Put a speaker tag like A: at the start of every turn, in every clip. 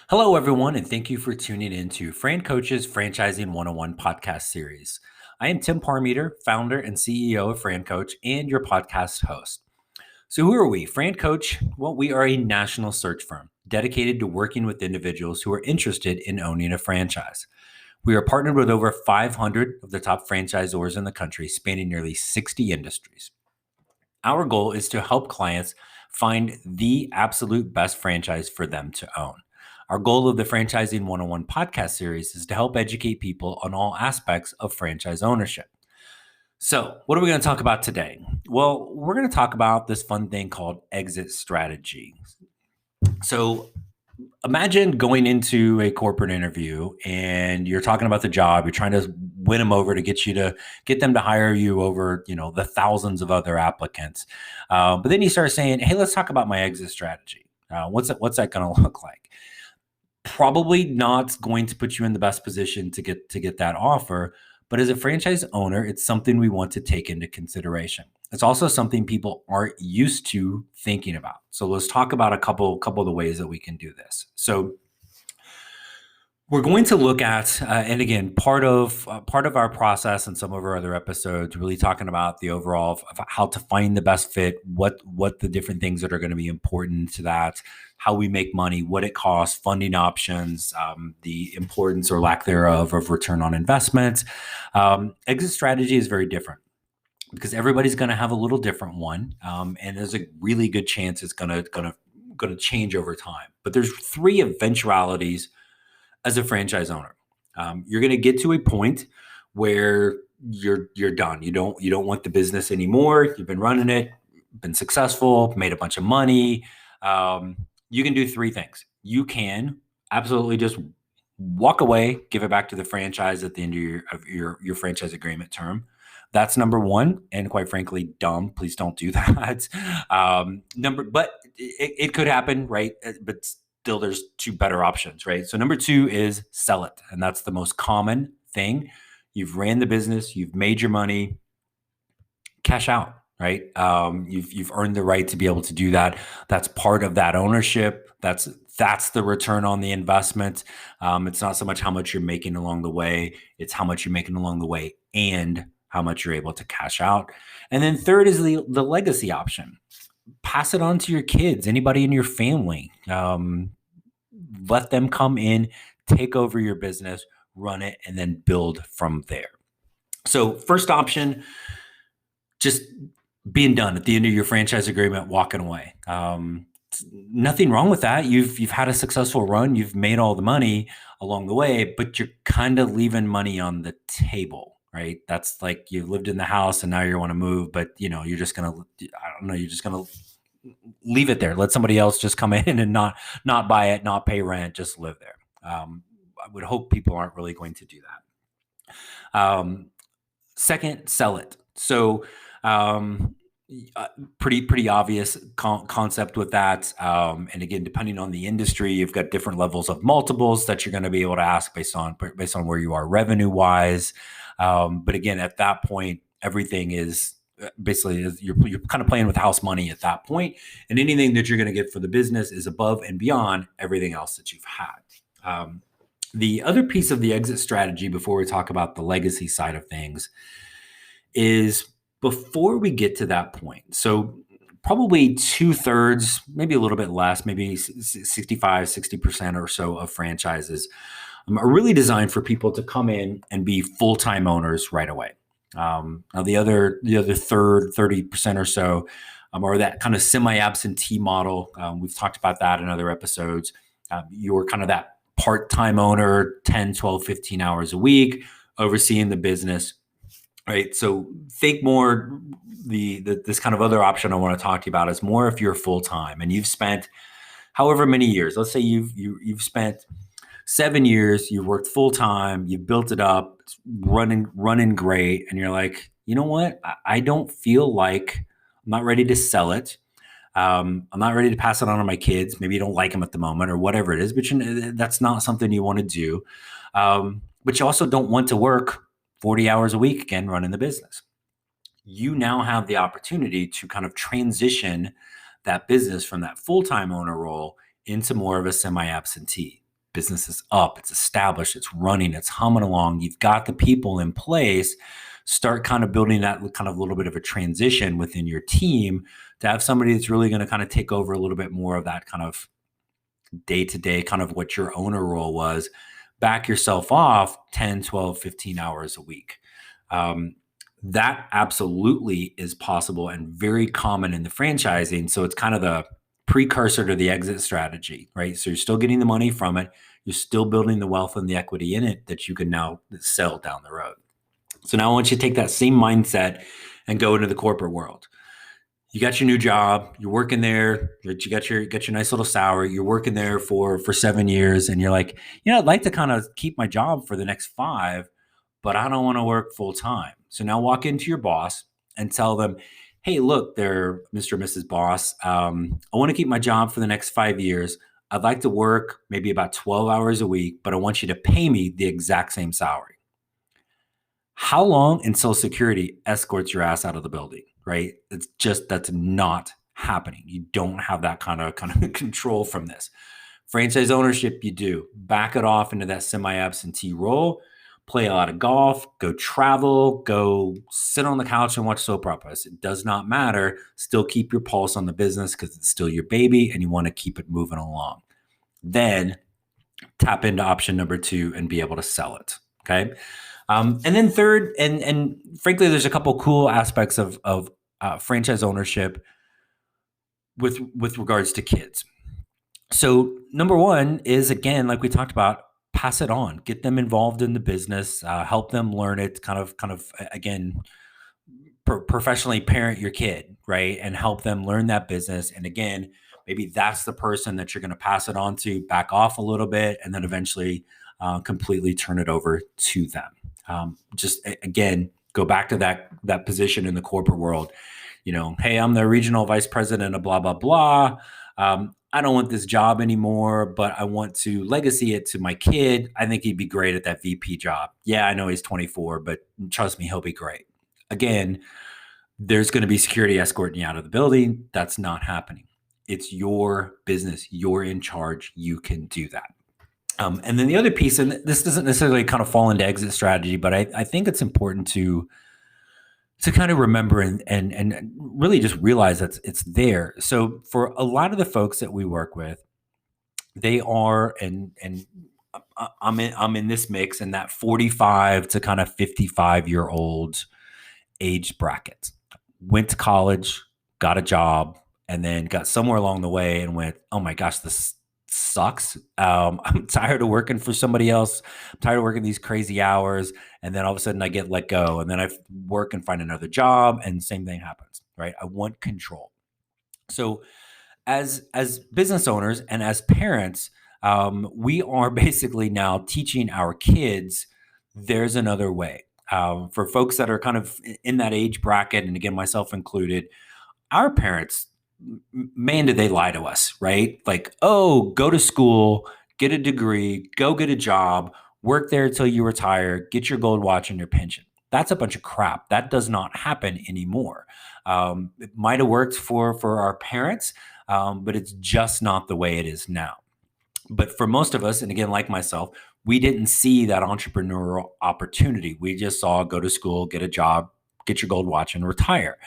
A: Hello, everyone, and thank you for tuning in to Fran Coach's Franchising 101 podcast series. I am Tim Parmeter, founder and CEO of Fran Coach and your podcast host. So, who are we? Fran Coach, well, we are a national search firm dedicated to working with individuals who are interested in owning a franchise. We are partnered with over 500 of the top franchisors in the country, spanning nearly 60 industries. Our goal is to help clients find the absolute best franchise for them to own. Our goal of the Franchising 101 podcast series is to help educate people on all aspects of franchise ownership. So, what are we going to talk about today? Well, we're going to talk about this fun thing called exit strategy. So, imagine going into a corporate interview and you're talking about the job, you're trying to win them over to get them to hire you over, the thousands of other applicants. But then you start saying, "Hey, let's talk about my exit strategy. What's that going to look like?" Probably not going to put you in the best position to get that offer. But as a franchise owner, it's something we want to take into consideration. It's also something people aren't used to thinking about. So let's talk about a couple of the ways that we can do this. So we're going to look at, and again, part of our process and some of our other episodes, really talking about the overall of how to find the best fit, what the different things that are going to be important to that, how we make money, what it costs, funding options, the importance or lack thereof of return on investment. Exit strategy is very different because everybody's going to have a little different one, and there's a really good chance it's going to change over time. But there's three eventualities as a franchise owner. You're going to get to a point where you're done. You don't want the business anymore. You've been running it, been successful, made a bunch of money. You can do three things. You can absolutely just walk away, give it back to the franchise at the end of your franchise agreement term. That's number one, and quite frankly, dumb. Please don't do that. But it could happen, right? But still, there's two better options, right? So number two is sell it, and that's the most common thing. You've ran the business, you've made your money, cash out, right? You've earned the right to be able to do that. That's part of that ownership. That's the return on the investment. It's not so much how much you're making along the way; it's how much you're making along the way and how much you're able to cash out. And then third is the legacy option. Pass it on to your kids, anybody in your family. Let them come in, take over your business, run it, and then build from there. So first option, just being done at the end of your franchise agreement, walking away. Nothing wrong with that. You've had a successful run. You've made all the money along the way, but you're kind of leaving money on the table, right? That's like you've lived in the house and now you want to move, but you're just gonna, I don't know, you're just gonna leave it there. Let somebody else just come in and not buy it, not pay rent, just live there. I would hope people aren't really going to do that. Second, sell it. So pretty obvious concept with that. And again, depending on the industry, you've got different levels of multiples that you're going to be able to ask based on where you are revenue wise. But again, at that point, everything is basically you're kind of playing with house money at that point, and anything that you're going to get for the business is above and beyond everything else that you've had. The other piece of the exit strategy before we talk about the legacy side of things is before we get to that point. So probably 2/3, maybe a little bit less, maybe 65, 60% or so of franchises are really designed for people to come in and be full-time owners right away. Now the other third, 30% or so, are that kind of semi-absentee model. We've talked about that in other episodes. You're kind of that part-time owner, 10, 12, 15 hours a week, overseeing the business, right? So think more this kind of other option I want to talk to you about is more if you're full-time and you've spent however many years. Let's say you've spent 7 years, you've worked full-time, you've built it up, it's running great, and you're like, you know what? I don't feel like I'm not ready to sell it. I'm not ready to pass it on to my kids. Maybe you don't like them at the moment or whatever it is, but that's not something you want to do. But you also don't want to work 40 hours a week again running the business. You now have the opportunity to kind of transition that business from that full-time owner role into more of a semi-absentee. business is up, it's established, it's running, it's humming along. You've got the people in place. Start kind of building that kind of little bit of a transition within your team to have somebody that's really going to kind of take over a little bit more of that kind of day-to-day, kind of what your owner role was. Back yourself off 10, 12, 15 hours a week. That absolutely is possible and very common in the franchising. So it's kind of the precursor to the exit strategy, right? So you're still getting the money from it. You're still building the wealth and the equity in it that you can now sell down the road. So now I want you to take that same mindset and go into the corporate world. You got your new job, you're working there, you got your nice little salary, you're working there for 7 years, and you're like, I'd like to kind of keep my job for the next 5, but I don't want to work full time. So now walk into your boss and tell them, hey, look, they're Mr. and Mrs. Boss. I want to keep my job for the next 5 years. I'd like to work maybe about 12 hours a week, but I want you to pay me the exact same salary. How long until security escorts your ass out of the building, right? It's just, that's not happening. You don't have that kind of control from this. Franchise ownership, you do. Back it off into that semi-absentee role, play a lot of golf, go travel, go sit on the couch and watch soap operas. It does not matter. Still keep your pulse on the business because it's still your baby and you want to keep it moving along. Then tap into option number 2 and be able to sell it, okay? And then third, and frankly, there's a couple cool aspects of franchise ownership with regards to kids. So number 1 is, again, like we talked about, pass it on, get them involved in the business, help them learn it, kind of again, professionally parent your kid, right? And help them learn that business. And again, maybe that's the person that you're going to pass it on to, back off a little bit, and then eventually completely turn it over to them. Just again, go back to that position in the corporate world. Hey, I'm the regional vice president of blah, blah, blah. I don't want this job anymore, but I want to legacy it to my kid. I think he'd be great at that VP job. Yeah, I know he's 24, but trust me, he'll be great. Again, there's going to be security escorting you out of the building. That's not happening. It's your business. You're in charge. You can do that. And then the other piece, and this doesn't necessarily kind of fall into exit strategy, but I think it's important to kind of remember and really just realize that it's there. So for a lot of the folks that we work with, they are, and I'm in this mix, in that 45 to kind of 55-year-old age bracket. Went to college, got a job, and then got somewhere along the way and went, oh my gosh, this sucks. I'm tired of working for somebody else. I'm tired of working these crazy hours. And then all of a sudden I get let go, and then I work and find another job, and same thing happens, right? I want control. So as business owners and as parents, we are basically now teaching our kids there's another way. For folks that are kind of in that age bracket, and again, myself included, our parents, man, did they lie to us, right? Like, oh, go to school, get a degree, go get a job, work there until you retire, get your gold watch and your pension. That's a bunch of crap. That does not happen anymore. It might have worked for our parents, but it's just not the way it is now. But for most of us, and again, like myself, we didn't see that entrepreneurial opportunity. We just saw go to school, get a job, get your gold watch, and retire.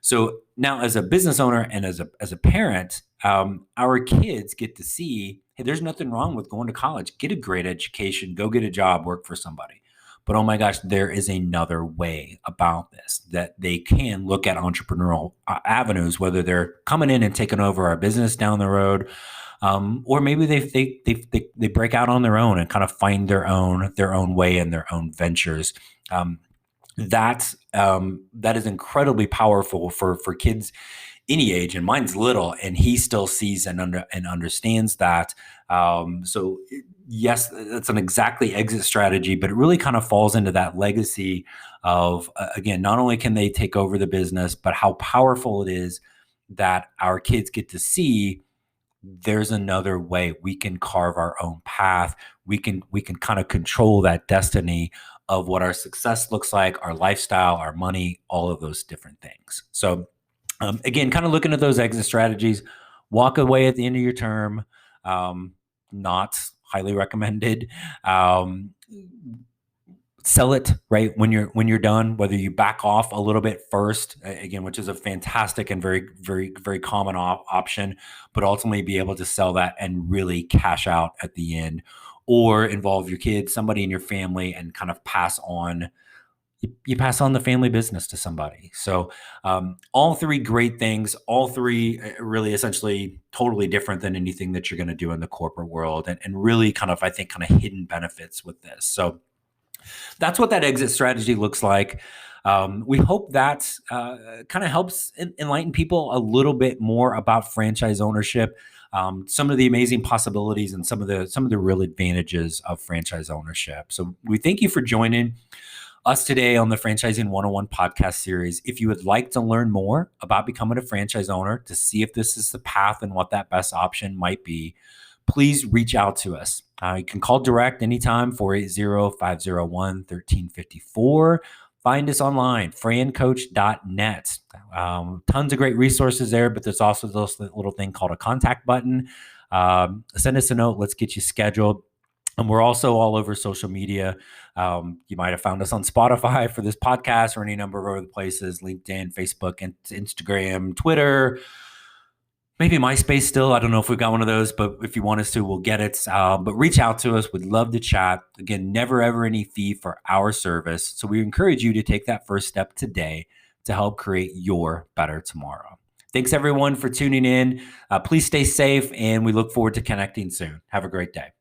A: So now as a business owner and as a parent, our kids get to see, hey, there's nothing wrong with going to college, get a great education, go get a job, work for somebody. But oh my gosh, there is another way about this, that they can look at entrepreneurial avenues, whether they're coming in and taking over our business down the road, or maybe they break out on their own and kind of find their own way and their own ventures. That is incredibly powerful for kids any age, and mine's little, and he still sees and understands that. So yes, it's an exactly exit strategy, but it really kind of falls into that legacy of, again, not only can they take over the business, but how powerful it is that our kids get to see there's another way. We can carve our own path. We can kind of control that destiny of what our success looks like, our lifestyle, our money, all of those different things. So again, kind of looking at those exit strategies, walk away at the end of your term, not highly recommended. Sell it right when you're done, whether you back off a little bit first, again, which is a fantastic and very, very, very common option, but ultimately be able to sell that and really cash out at the end, or involve your kids, somebody in your family, and kind of pass on you pass on the family business to somebody. So all three great things, all three really essentially totally different than anything that you're going to do in the corporate world, and really kind of, I think, kind of hidden benefits with this. So that's what that exit strategy looks like. We hope that kind of helps enlighten people a little bit more about franchise ownership, some of the amazing possibilities, and some of the real advantages of franchise ownership. So we thank you for joining us today on the Franchising 101 podcast series. If you would like to learn more about becoming a franchise owner, to see if this is the path and what that best option might be, please reach out to us. You can call direct anytime, 480-501-1354. Find us online, francoach.net. Tons of great resources there, but there's also this little thing called a contact button. Send us a note. Let's get you scheduled. And we're also all over social media. You might have found us on Spotify for this podcast, or any number of other places: LinkedIn, Facebook, and Instagram, Twitter, maybe MySpace still. I don't know if we've got one of those, but if you want us to, we'll get it. But reach out to us. We'd love to chat. Again, never ever any fee for our service. So we encourage you to take that first step today to help create your better tomorrow. Thanks everyone for tuning in. Please stay safe, and we look forward to connecting soon. Have a great day.